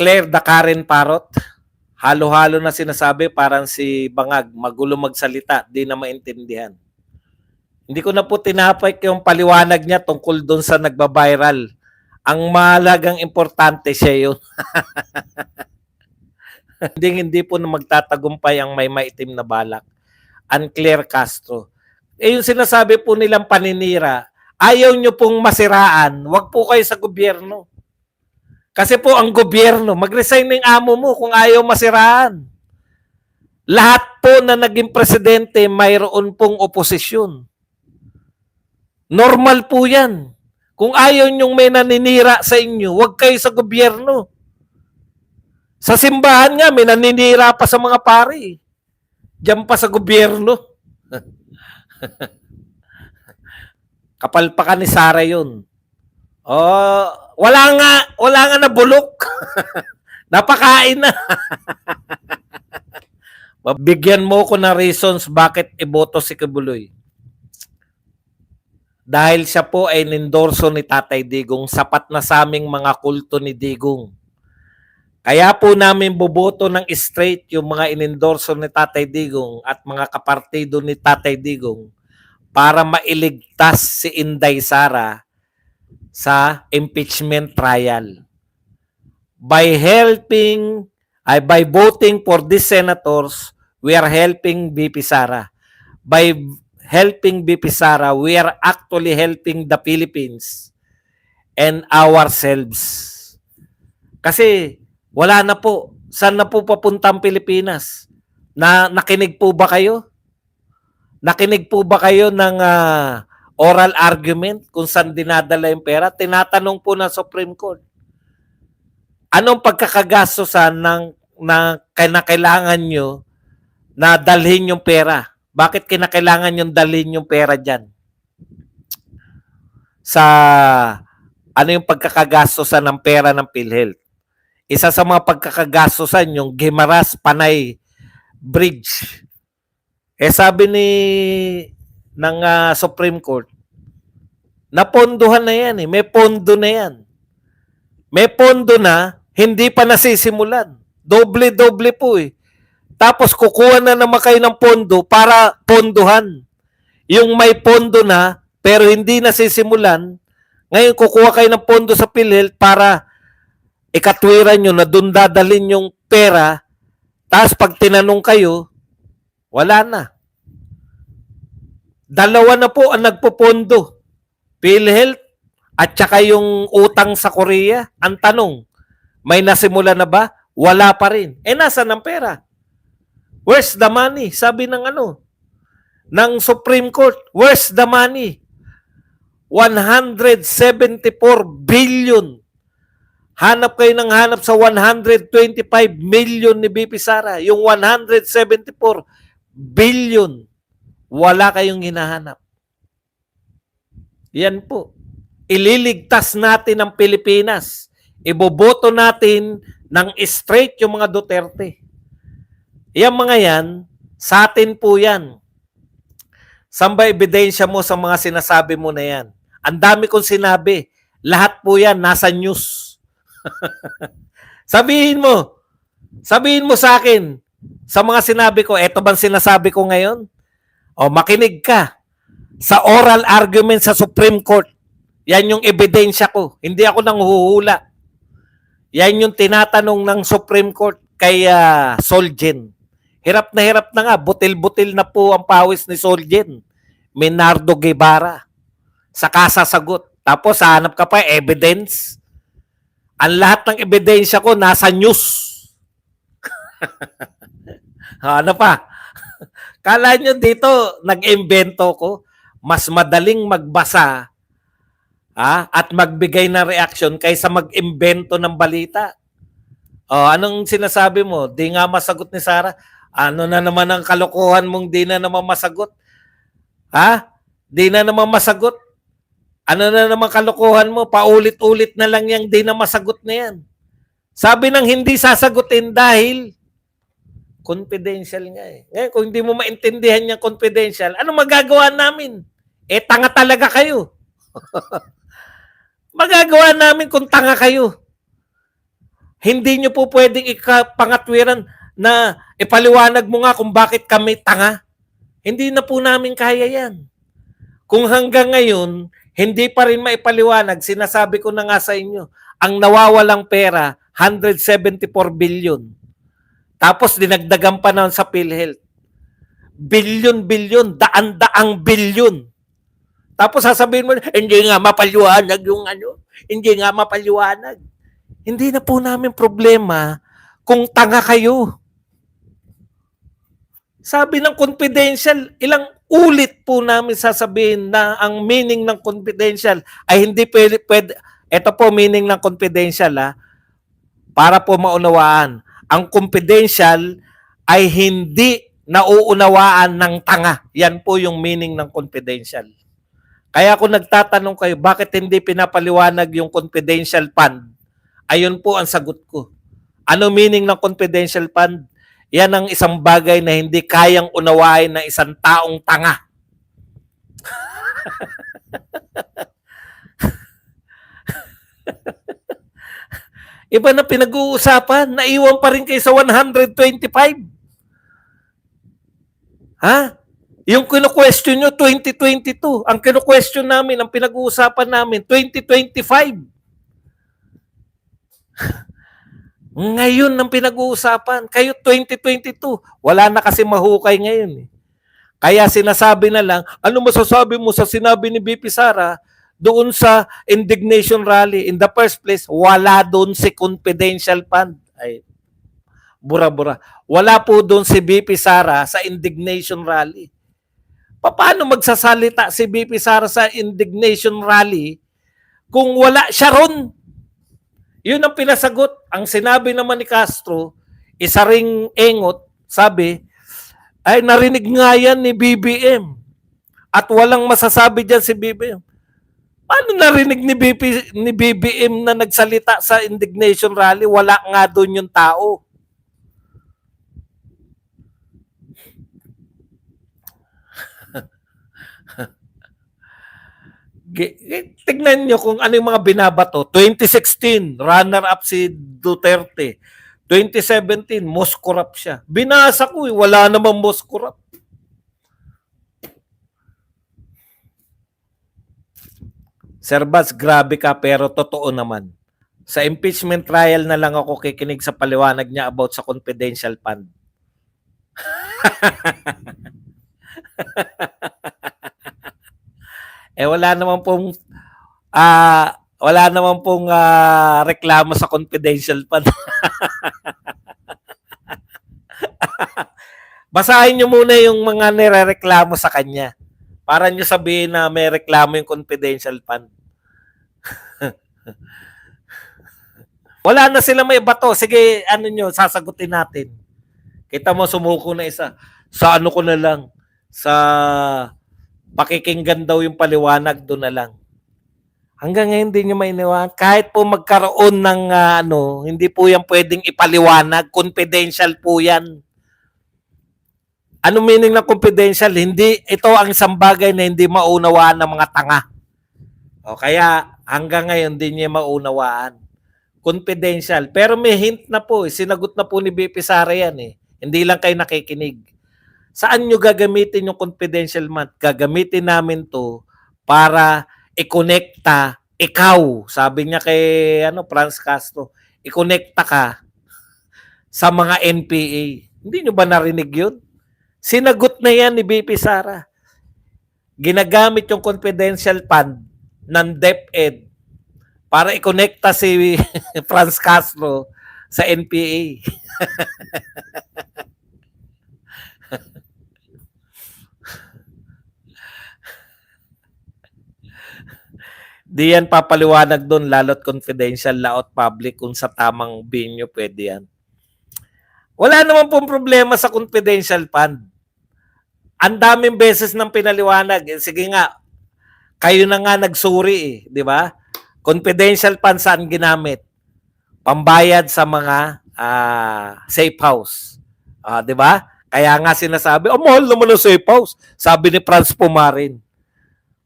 Claire the Karen Parrot. Halo-halo na sinasabi, parang si Bangag, magulo magsalita, di na maintindihan. Hindi ko na po tinapay yung paliwanag niya tungkol doon sa nagba-viral. Ang mahalagang importante siya yun. Hindi po na magtatagumpay ang may maitim na balak. Claire Castro. Yung sinasabi po nilang paninira, ayaw nyo pong masiraan, wag po kayo sa gobyerno. Kasi po ang gobyerno, mag-resign ng amo mo kung ayaw masiraan. Lahat po na naging presidente, mayroon pong oposisyon. Normal po yan. Kung ayaw nyong may naninira sa inyo, huwag kayo sa gobyerno. Sa simbahan nga, may naninira pa sa mga pari. Diyan pa sa gobyerno. Kapalpakan ni Sara yun. Oh, wala nga na bulok. Napakain na. Bigyan mo ko ng reasons bakit iboto si Kibuloy. Dahil siya po ay nindorso ni Tatay Digong, sapat na sa aming mga kulto ni Digong. Kaya po namin boboto ng straight yung mga inendorso ni Tatay Digong at mga kapartido ni Tatay Digong para mailigtas si Inday Sara sa impeachment trial. By voting for these senators, we are helping BP Sara. By helping BP Sara, we are actually helping the Philippines and ourselves. Kasi wala na po. Saan na po papunta ang Pilipinas? Nakinig po ba kayo? Nakinig po ba kayo ng oral argument kung saan dinadala yung pera? Tinatanong po ng Supreme Court. Anong pagkakagastosan na kailangan nyo na dalhin yung pera? Bakit kinakailangan yung dalhin yung pera dyan? Sa ano yung pagkakagastosan ng pera ng PhilHealth? Isa sa mga pagkakagastosan yung Guimaras Panay Bridge. Sabi ng Supreme Court, napondohan na yan. May pondo na yan. May pondo na, hindi pa nasisimulan. Doble-doble po . Tapos kukuha na naman kayo ng pondo para pondohan. Yung may pondo na, pero hindi nasisimulan, ngayon kukuha kayo ng pondo sa PhilHealth para ikatwiran nyo na doon dadalhin yung pera, tapos pag tinanong kayo, wala na. Dalawa na po ang nagpopondo. PhilHealth at saka yung utang sa Korea. Ang tanong, may nasimula na ba? Wala pa rin. Nasaan ang pera? Where's the money? Sabi ng ng Supreme Court, where's the money? 174 billion. Hanap kayo ng hanap sa 125 million ni BP Sara. Yung 174 billion, wala kayong hinahanap. Yan po. Ililigtas natin ang Pilipinas. Iboboto natin ng straight yung mga Duterte. Yan mga yan, sa atin po yan. Saan ba ebidensya mo sa mga sinasabi mo na yan? Ang dami kong sinabi. Lahat po yan nasa news. Sabihin mo sa akin, sa mga sinabi ko, eto bang sinasabi ko ngayon? O makinig ka. Sa oral argument sa Supreme Court, yan yung ebidensya ko. Hindi ako nang huhula. Yan yung tinatanong ng Supreme Court kay Solgen. Hirap na nga. Butil-butil na po ang pawis ni Solgen. Minardo Guevara. Sa kasasagot. Tapos hanap ka pa evidence. Ang lahat ng ebidensya ko nasa news. Ano pa? Kala nyo dito, nag-invento ko. Mas madaling magbasa at magbigay ng reaction kaysa mag-imbento ng balita. Anong sinasabi mo? Di nga masagot ni Sara. Ano na naman ang kalokohan mong di na naman masagot? Di na naman masagot. Ano na naman kalokohan mo? Paulit-ulit na lang yung di na masagot na yan. Sabi ng hindi sasagutin dahil confidential nga . Ngayon, kung hindi mo maintindihan yung confidential, ano magagawa namin? Tanga talaga kayo. Magagawa namin kung tanga kayo. Hindi nyo po pwedeng ikapangatwiran na ipaliwanag mo nga kung bakit kami tanga. Hindi na po namin kaya yan. Kung hanggang ngayon, hindi pa rin maipaliwanag, sinasabi ko na nga sa inyo, ang nawawalang pera, 174 billion. Tapos dinagdagan pa na sa PhilHealth. Bilyon-bilyon, daan-daang bilyon. Tapos sasabihin mo, hindi nga mapaliwanag yung ano, hindi nga mapaliwanag. Hindi na po namin problema kung tanga kayo. Sabi ng confidential, ilang ulit po namin sasabihin na ang meaning ng confidential ay hindi pwede, ito po meaning ng confidential para po maunawaan. Ang confidential ay hindi nauunawaan ng tanga. Yan po yung meaning ng confidential. Kaya kung nagtatanong kayo, bakit hindi pinapaliwanag yung confidential fund? Ayun po ang sagot ko. Ano meaning ng confidential fund? Yan ang isang bagay na hindi kayang unawain ng isang taong tanga. Iba na pinag-uusapan, naiwan pa rin kayo sa 125. Ha? Yung kino-question nyo, 2022. Ang kino-question namin, ang pinag-uusapan namin, 2025. Ngayon ang pinag-uusapan. Kayo 2022. Wala na kasi mahukay ngayon. Kaya sinasabi na lang, ano masasabi mo sa sinabi ni BP Sara doon sa indignation rally? In the first place, wala doon si confidential fund. Ay, bura-bura. Wala po doon si BP Sara sa indignation rally. Paano magsasalita si BP Sara sa indignation rally kung wala siya ron? Yun ang pinasagot. Ang sinabi naman ni Castro, isa ring engot, sabi, ay narinig nga yan ni BBM. At walang masasabi dyan si BBM. Paano narinig ni BBM na nagsalita sa indignation rally? Wala nga doon yung tao. Tignan nyo kung ano yung mga binabato. 2016, runner-up si Duterte. 2017, most corrupt siya. Binasa ko wala namang most corrupt. Sir Bas, grabe ka pero totoo naman. Sa impeachment trial na lang ako kikinig sa paliwanag niya about sa confidential fund. Wala naman pong reklamo sa confidential fund. Basahin nyo muna yung mga nirereklamo sa kanya para nyo sabihin na may reklamo yung confidential fund. Wala na sila may bato. Sige, ano nyo, sasagutin natin. Kita mo, sumuko na isa. Sa ano ko na lang, sa pakikinggan daw yung paliwanag doon na lang. Hanggang ngayon hindi nyo mainiwan. Kahit po magkaroon ng hindi po yan pwedeng ipaliwanag. Confidential po yan. Ano meaning ng confidential? Hindi, ito ang isang bagay na hindi maunawaan ng mga tanga. O kaya hanggang ngayon hindi niya maunawaan. Confidential. Pero may hint na po. Sinagot na po ni BP Sara yan Hindi lang kayo nakikinig. Saan nyo gagamitin yung confidential month? Gagamitin namin to para i-connecta ikaw. Sabi niya kay Franz Castro, i-connecta ka sa mga NPA. Hindi nyo ba narinig yun? Sinagot na yan ni BP Sara. Ginagamit yung confidential fund ng DepEd para i-connecta si Franz Castro sa NPA. Di yan papaliwanag doon, lalo't confidential, laot public, kung sa tamang venue pwede yan. Wala naman pong problema sa confidential fund. Ang daming beses nang pinaliwanag. Sige nga, kayo na nga nagsuri di ba? Confidential fund saan ginamit? Pambayad sa mga safe house. Di ba? Kaya nga sinasabi, mahal naman ang safe house. Sabi ni Franz Pumarin.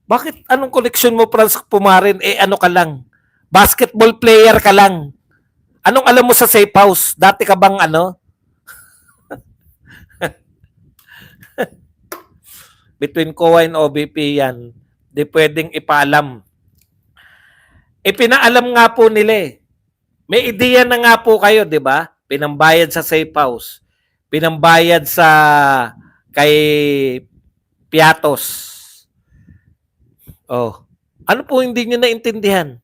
Bakit anong connection mo, Franz Pumarin? Ano ka lang? Basketball player ka lang. Anong alam mo sa safe house? Dati ka bang ano? Between COA and OBP yan. Di pwedeng ipaalam. Pinaalam nga po nila eh. May ideya na nga po kayo, di ba? Pinambayad sa safe house. Pinambayad sa kay Piatos. Oh. Ano po hindi nyo naintindihan?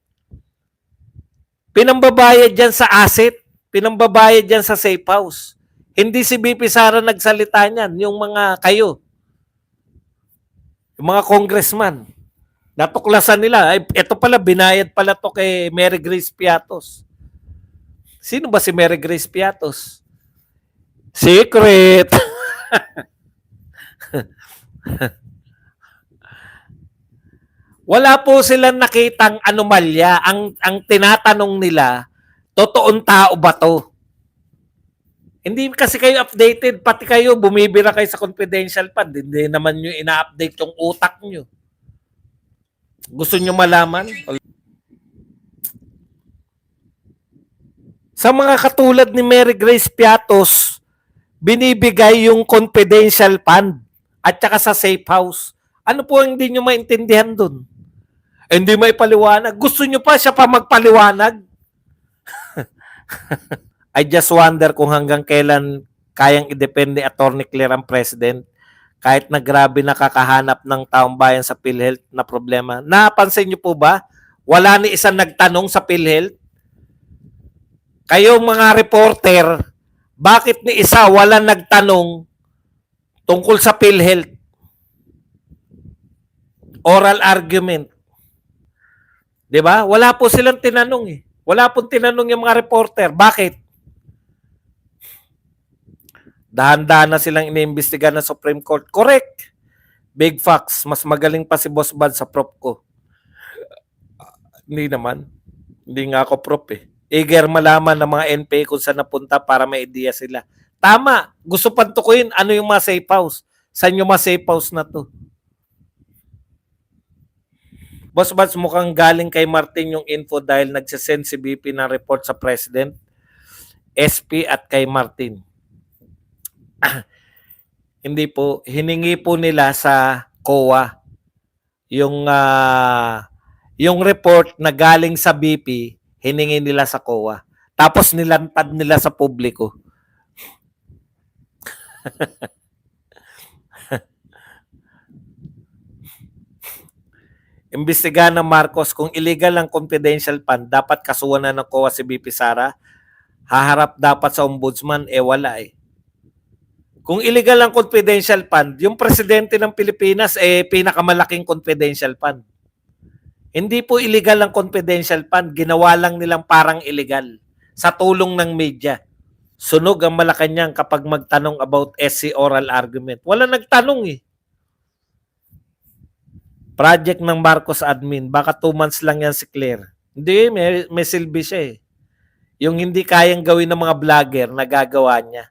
Pinambabayad dyan sa asset. Pinambabayad dyan sa safe house. Hindi si BP Sara nagsalita niyan. Yung mga kayo. Yung mga congressman. Natuklasan nila. Ay, ito pala, binayad pala to kay Mary Grace Piatos. Sino ba si Mary Grace Piatos? Secret. Wala po silang nakitang anomalya. Ang tinatanong nila, totoong tao ba to? Hindi kasi kayo updated. Pati kayo, bumibira kayo sa confidential fund. Hindi naman nyo ina-update yung utak nyo. Gusto nyo malaman? Sa mga katulad ni Mary Grace Piatos, binibigay yung confidential fund at saka sa safe house. Ano po ang hindi nyo maintindihan dun? Hindi may paliwanag. Gusto nyo pa siya pa magpaliwanag? I just wonder kung hanggang kailan kayang i-depend ni Atty. Claire ang president kahit na grabe nakakahanap ng taong bayan sa PhilHealth na problema. Napansin nyo po ba? Wala ni isang nagtanong sa PhilHealth. Kayong mga reporter, bakit ni isa wala nagtanong tungkol sa PhilHealth? Oral argument. 'Di ba? Wala po silang tinanong eh. Wala pong tinanong yung mga reporter. Bakit? Dahan-dahan na silang iniimbestigahan ng Supreme Court. Correct. Big facts. Mas magaling pa si Boss Bad sa prop ko. Hindi naman. Hindi nga ako prop eh. Eager malaman ng mga NPA kung saan napunta para may idea sila. Tama. Gusto pantukuin ano yung mga safe house. Saan yung mga safe house na to? Boss Bats, mukhang galing kay Martin yung info dahil nagsasend si BP ng report sa President, SP at kay Martin. Hindi po. Hiningi po nila sa COA yung report na galing sa BP, hiningi nila sa COA. Tapos nilantad nila sa publiko. Imbestigahan ng Marcos kung illegal ang confidential fund, dapat kasuhan na ng COA si BP Sara. Haharap dapat sa ombudsman, wala eh. Kung illegal ang confidential fund, yung presidente ng Pilipinas pinakamalaking confidential fund. Hindi po illegal ang confidential fund, ginawa lang nilang parang illegal sa tulong ng media. Sunog ang Malacanang kapag magtanong about SC oral argument. Wala nagtanong eh. Project ng Marcos admin, baka 2 months lang yan si Claire. Hindi, may silbi siya eh. Yung hindi kayang gawin ng mga vlogger, nagagawa niya.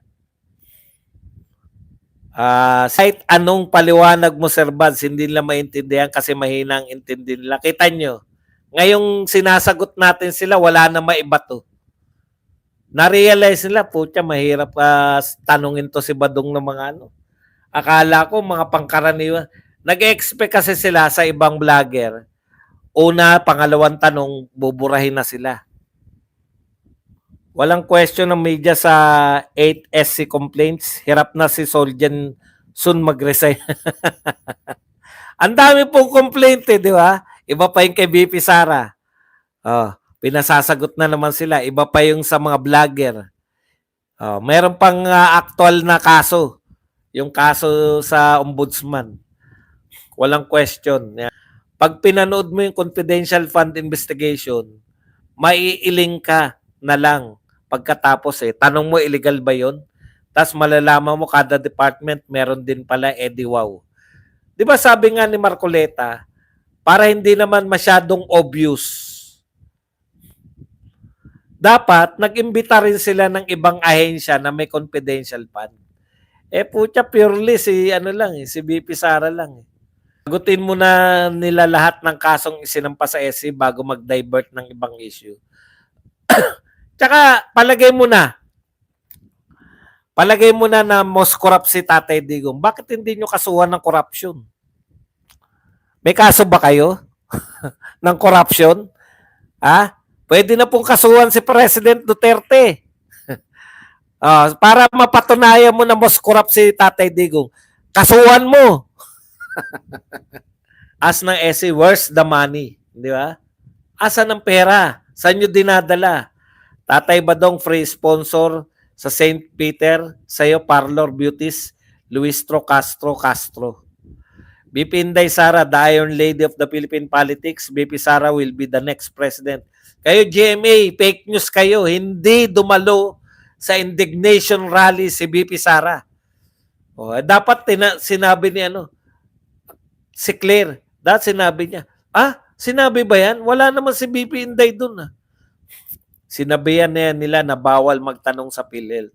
Kahit anong paliwanag mo, Sir Bads, hindi nila maintindihan kasi mahina ang intindi nila. Kita nyo, ngayong sinasagot natin sila, wala na maibato. Na-realize nila, putya, mahirap tanungin to si Badong ng mga ano. Akala ko, mga pangkaraniwan. Nag-expect kasi sila sa ibang vlogger. Una, pangalawang tanong, buburahin na sila. Walang question ng media sa 8SC complaints. Hirap na si Soljan soon mag-resign. Ang dami pong complaint eh, di ba? Iba pa yung kay BP Sara. Pinasasagot na naman sila. Iba pa yung sa mga vlogger. Meron pang actual na kaso. Yung kaso sa ombudsman. Walang question. Pag pinanood mo yung confidential fund investigation, maiiling ka na lang pagkatapos eh. Tanong mo, illegal ba yun? Tapos malalaman mo kada department meron din pala wow. Di ba sabi nga ni Marcoleta, para hindi naman masyadong obvious, dapat nag-imbita rin sila ng ibang ahensya na may confidential fund. Putya, purely si BP Sara lang eh. Sagutin mo na nila lahat ng kasong isinampa sa SC bago mag-divert ng ibang issue. Tsaka palagay mo na most corrupt si Tatay Digong. Bakit hindi nyo kasuhan ng corruption? May kaso ba kayo ng corruption? Ha? Pwede na pong kasuhan si President Duterte. Para mapatunayan mo na most corrupt si Tatay Digong. Kasuhan mo. As ng essay, where's the money? Di ba? Asan ang pera? Saan nyo dinadala? Tatay Badong, free sponsor sa St. Peter, sa'yo, Parlor Beauties, Luistro Castro. BP Inday Sara, the Iron Lady of the Philippine politics. BP Sara will be the next president. Kayo, GMA, fake news kayo. Hindi dumalo sa indignation rally si BP Sara. Dapat sinabi ni si Claire. Dapat sinabi niya. Sinabi ba yan? Wala naman si BP Inday dun. Sinabihan nila na bawal magtanong sa PhilHealth.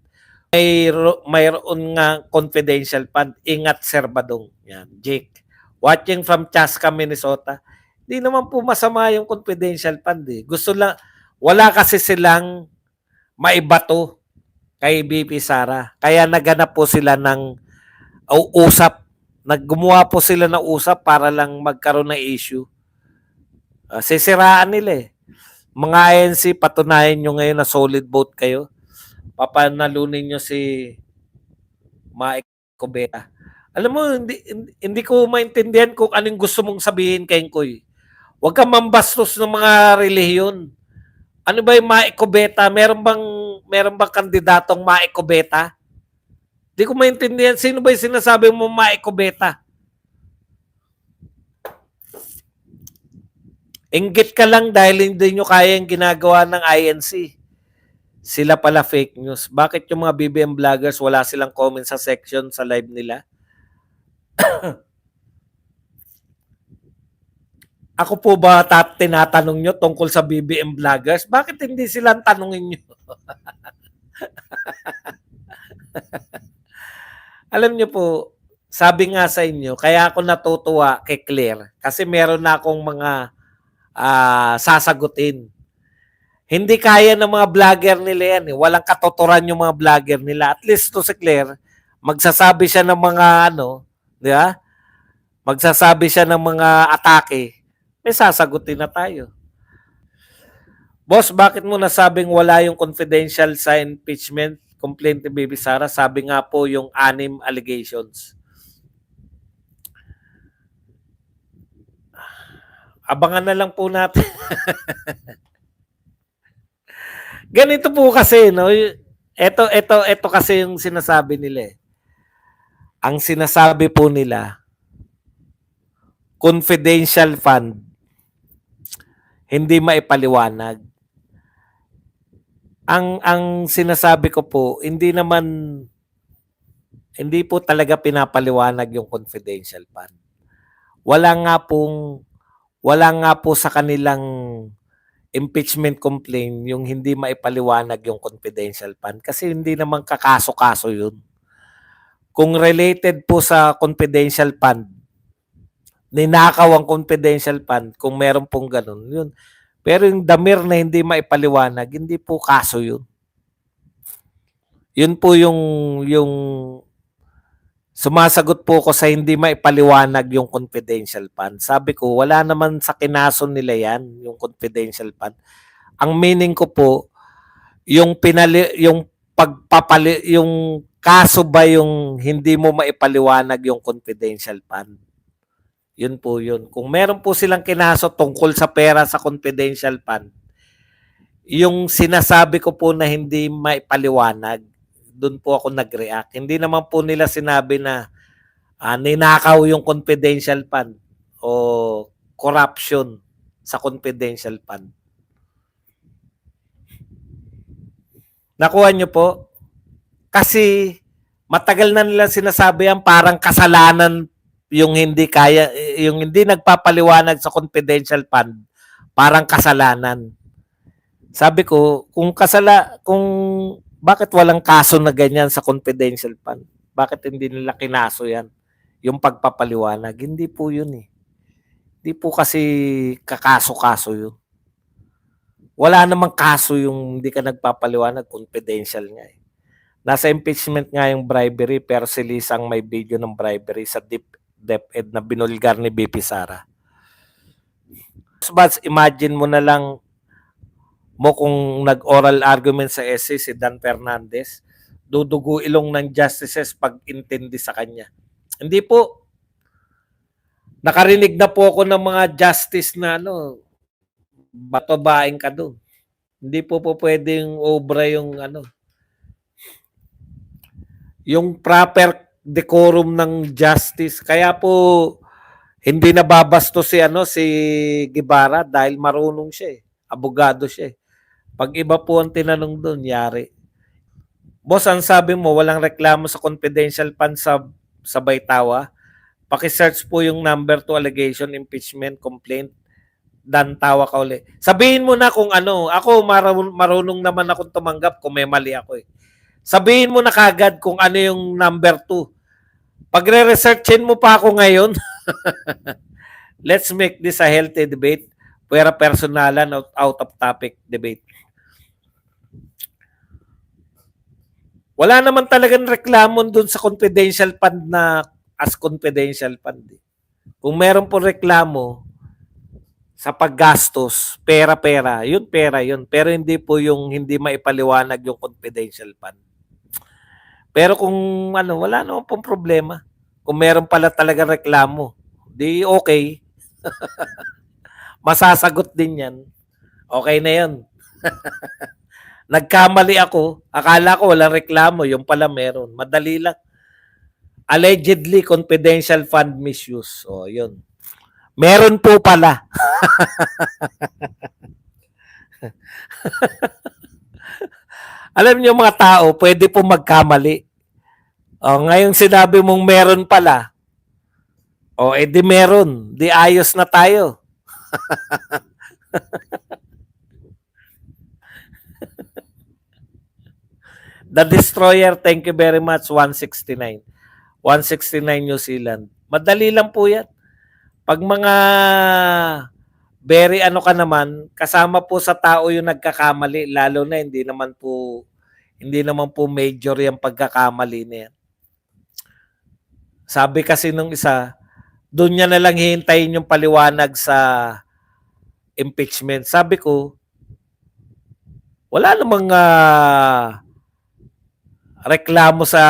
Mayroon nga confidential fund. Ingat, Sir Badong. Yan, Jake. Watching from Chaska, Minnesota. Hindi naman po masama yung confidential fund. Wala kasi silang maibato kay BP Sara. Kaya naganap po sila ng usap. Gumawa po sila ng usap para lang magkaroon ng issue. Sisiraan nila eh. Mga INC, patunayan nyo ngayon na solid vote kayo. Papanalunin nyo si Mike Cobeta. Alam mo, hindi ko maintindihan kung anong gusto mong sabihin kay Koy. Huwag kang mambastos ng mga relihiyon. Ano ba yung Mike Cobeta? Meron bang kandidatong Mike Cobeta? Hindi ko maintindihan. Sino ba yung sinasabi mo Mike Cobeta? Inggit ka lang dahil hindi nyo kaya yung ginagawa ng INC. Sila pala fake news. Bakit yung mga BBM vloggers wala silang comment sa section sa live nila? Ako po ba tinatanong nyo tungkol sa BBM vloggers? Bakit hindi sila tanungin nyo? Alam nyo po, sabi nga sa inyo, kaya ako natutuwa kay Claire kasi meron na akong mga sasagutin. Hindi kaya ng mga vlogger nila yan. Walang katuturan yung mga vlogger nila. At least to si Claire, magsasabi siya ng mga di ba? Magsasabi siya ng mga atake. May sasagutin na tayo. Boss, bakit mo nasabing wala yung confidential sa impeachment complaint ni Baby Sara? Sabi nga po yung 6 allegations. Abangan na lang po natin. Ganito po kasi, no? Ito kasi yung sinasabi nila eh. Ang sinasabi po nila, confidential fund, hindi maipaliwanag. Ang sinasabi ko po, hindi po talaga pinapaliwanag yung confidential fund. Wala nga po sa kanilang impeachment complaint yung hindi maipaliwanag yung confidential fund kasi hindi naman kakaso-kaso yun. Kung related po sa confidential fund, ninakaw ang confidential fund, kung meron pong ganun, yun. Pero yung damir na hindi maipaliwanag, hindi po kaso yun. Yun po yung sumasagot po ko sa hindi maipaliwanag yung confidential fund. Sabi ko, wala naman sa kinaso nila yan, yung confidential fund. Ang meaning ko po, yung kaso ba yung hindi mo maipaliwanag yung confidential fund. Yun po yun. Kung meron po silang kinaso tungkol sa pera sa confidential fund, yung sinasabi ko po na hindi maipaliwanag, doon po ako nag-react. Hindi naman po nila sinabi na ninakaw yung confidential fund o corruption sa confidential fund. Nakuha nyo po? Kasi matagal na nila sinasabi yan, parang kasalanan yung hindi nagpapaliwanag sa confidential fund, parang kasalanan. Sabi ko, kung bakit walang kaso na ganyan sa confidential fund? Bakit hindi nila kinaso yan? Yung pagpapaliwanag. Hindi po yun eh. Hindi po kasi kakaso-kaso yun. wala namang kaso yung hindi ka nagpapaliwanag, confidential nga eh. Nasa impeachment nga yung bribery pero si Lisang may video ng bribery sa DepEd na binulgar ni BP Sara. But imagine mo na lang mo kung nag-oral argument sa essay si Dan Fernandez, dudugo ilong ng justices pag intindi sa kanya. Hindi po. Nakarinig na po ako ng mga justice na batobaing ka doon. Hindi po pwedeng obra yung yung proper decorum ng justice. Kaya po hindi nababasto si Guevara dahil marunong siya eh. Abogado siya eh. Pag iba po ang tinanong doon, yari. Boss, ang sabi mo, walang reklamo sa confidential fund sa Baytawa. Paki-search po yung number 2 allegation impeachment complaint. Dan tawa ka uli. Sabihin mo na kung ano. Ako, marunong naman akong tumanggap kung may mali ako eh. Sabihin mo na kagad kung ano yung number 2. Pagre-researchin mo pa ako ngayon, let's make this a healthy debate. Pwera personalan, out of topic debate. Wala naman talagang reklamo dun sa confidential fund na as confidential fund. Kung meron po reklamo sa paggastos, pera-pera, yun pera yun. Pero hindi po yung hindi maipaliwanag yung confidential fund. Pero kung wala naman pong problema. Kung meron pala talaga reklamo, di okay. Masasagot din yan. Okay na yan. Nagkamali ako. Akala ko walang reklamo. Yung pala meron. Madali lang. Allegedly confidential fund misuse. O, yun. Meron po pala. Alam niyo mga tao, pwede po magkamali. O, ngayon sinabi mong meron pala. O, edi meron. Di ayos na tayo. The Destroyer, thank you very much, 169. 169 New Zealand. Madali lang po yan. Pag mga very ka naman, kasama po sa tao yung nagkakamali, lalo na hindi naman po major yung pagkakamali na yan. Sabi kasi nung isa, doon niya na lang hihintayin yung paliwanag sa impeachment. Sabi ko, wala namang reklamo sa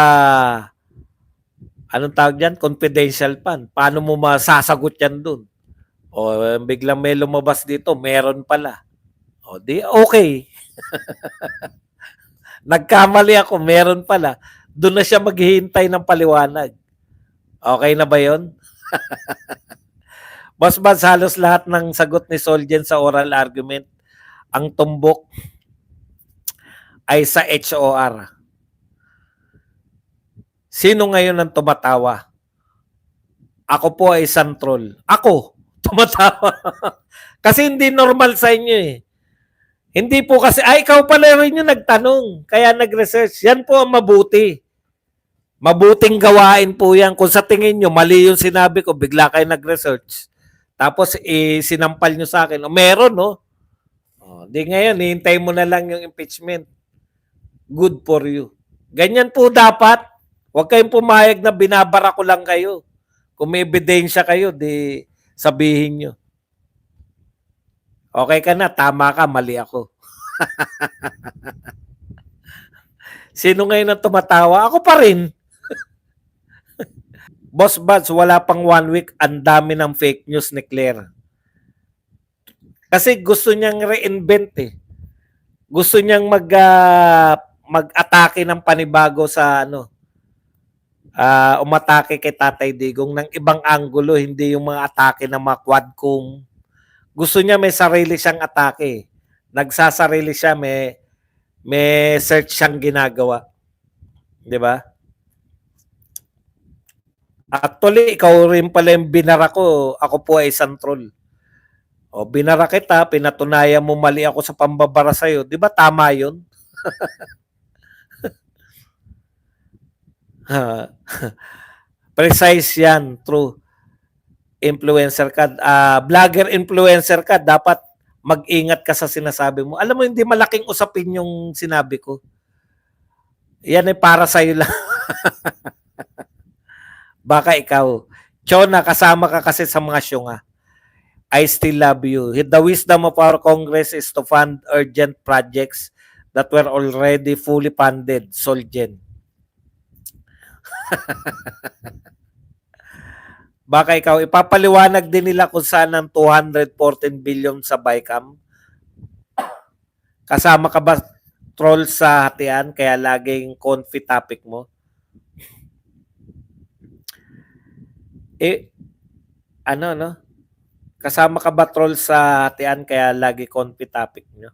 anong tawag dyan? Confidential fund. Paano mo masasagot yan doon? O biglang may lumabas dito, meron pala. O di okay. Nagkamali ako, meron pala. Doon na siya maghihintay ng paliwanag. Okay na ba yon? Boss Baz, halos lahat ng sagot ni Solgen sa oral argument, ang tumbok ay sa HOR. Sino ngayon ang tumatawa? Ako po ay isang troll. Ako, tumatawa. Kasi hindi normal sa inyo eh. Hindi po kasi, ikaw pala rin yung nagtanong, kaya nag-research. Yan po ang mabuti. Mabuting gawain po yan. Kung sa tingin nyo, mali yung sinabi ko, bigla kayo nag-research. Tapos, sinampal nyo sa akin. O, meron, no? O, di ngayon, hihintay mo na lang yung impeachment. Good for you. Ganyan po dapat. Huwag kayong pumayag na binabara ko lang kayo. Kung may ebidensya kayo, di sabihin nyo. Okay ka na, tama ka, mali ako. Sino ngayon ang tumatawa? Ako pa rin. Boss Buds, wala pang 1 week, ang dami ng fake news ni Claire. Kasi gusto niyang reinvent eh. Gusto niyang mag-atake ng panibago sa umatake kay Tatay Digong ng ibang anggulo, hindi yung mga atake ng mga quadcom. Gusto niya may sarili siyang atake. Nagsasarili siya, may search siyang ginagawa. 'Di ba? Actually, ikaw rin pala yung binara ko. Ako po ay isang troll. O, binara kita, pinatunayan mo mali ako sa pambabara sa'yo. Di ba tama yun? Precise yan. True. Influencer ka. Vlogger influencer ka. Dapat mag-ingat ka sa sinasabi mo. Alam mo, hindi malaking usapin yung sinabi ko. Yan ay para sa'yo lang. Baka ikaw. Chona, kasama ka kasi sa mga syunga. I still love you. The wisdom of our Congress is to fund urgent projects that were already fully funded. Solgen. Baka ikaw, ipapaliwanag din nila kung saan ang 214 billion sa BICAM. Kasama ka ba troll sa hatian kaya laging confi topic mo? No? Kasama ka ba troll sa hatian kaya lagi confi topic nyo?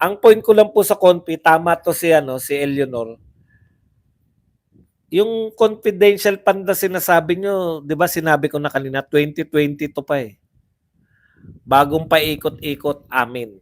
Ang point ko lang po sa confi, tama to si Eleanor. Yung confidential fund na sinasabi nyo, di ba sinabi ko na kanina, 2022 pa eh. Bagong paikot-ikot, amin.